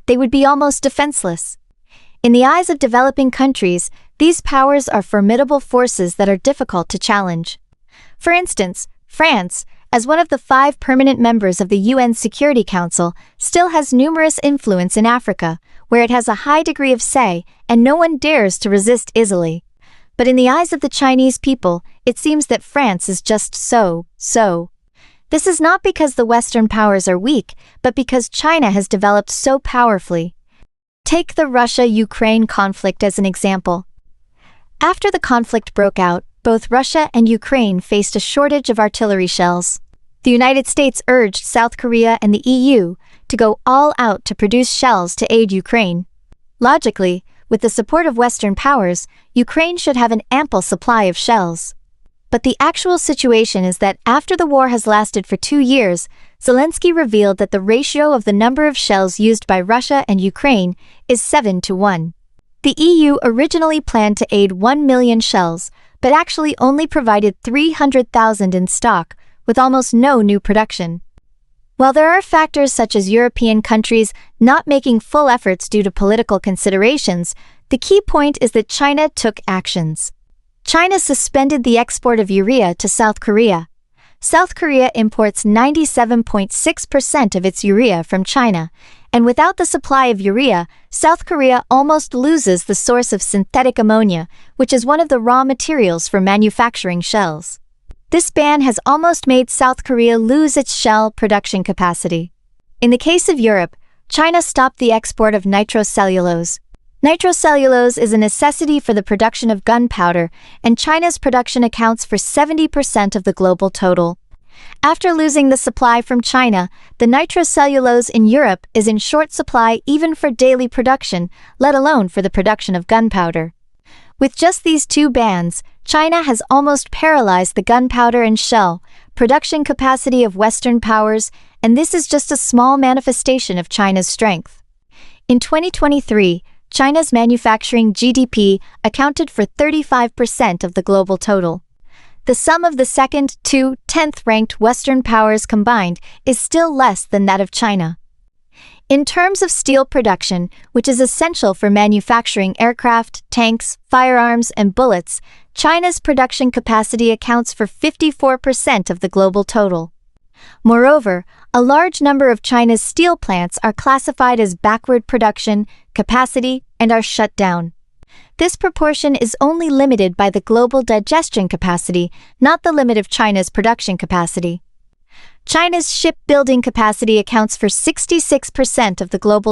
they would be almost defenseless. In the eyes of developing countries, these powers are formidable forces that are difficult to challenge. For instance, France, as one of the 5 permanent members of the UN Security Council, still has numerous influence in Africa, where it has a high degree of say, and no one dares to resist easily. But in the eyes of the Chinese people, it seems that France is just so. This is not because the Western powers are weak, but because China has developed so powerfully. Take the Russia-Ukraine conflict as an example. After the conflict broke out, both Russia and Ukraine faced a shortage of artillery shells. The United States urged South Korea and the EU to go all out to produce shells to aid Ukraine. Logically, with the support of Western powers, Ukraine should have an ample supply of shells. But the actual situation is that after the war has lasted for 2 years, Zelensky revealed that the ratio of the number of shells used by Russia and Ukraine is 7-to-1. The EU originally planned to aid 1 million shells, but actually only provided 300,000 in stock, with almost no new production. While there are factors such as European countries not making full efforts due to political considerations, the key point is that China took actions. China suspended the export of urea to South Korea. South Korea imports 97.6% of its urea from China, and without the supply of urea, South Korea almost loses the source of synthetic ammonia, which is one of the raw materials for manufacturing shells. This ban has almost made South Korea lose its shell production capacity. In the case of Europe, China stopped the export of nitrocellulose. Nitrocellulose is a necessity for the production of gunpowder, and China's production accounts for 70% of the global total. After losing the supply from China, the nitrocellulose in Europe is in short supply even for daily production, let alone for the production of gunpowder. With just these 2 bans, China has almost paralyzed the gunpowder and shell production capacity of Western powers, and this is just a small manifestation of China's strength. In 2023, China's manufacturing GDP accounted for 35% of the global total. The sum of the 2nd to 10th ranked Western powers combined is still less than that of China. In terms of steel production, which is essential for manufacturing aircraft, tanks, firearms, and bullets, China's production capacity accounts for 54% of the global total. Moreover, a large number of China's steel plants are classified as backward production capacity and are shut down. This proportion is only limited by the global digestion capacity, not the limit of China's production capacity. China's shipbuilding capacity accounts for 66% of the global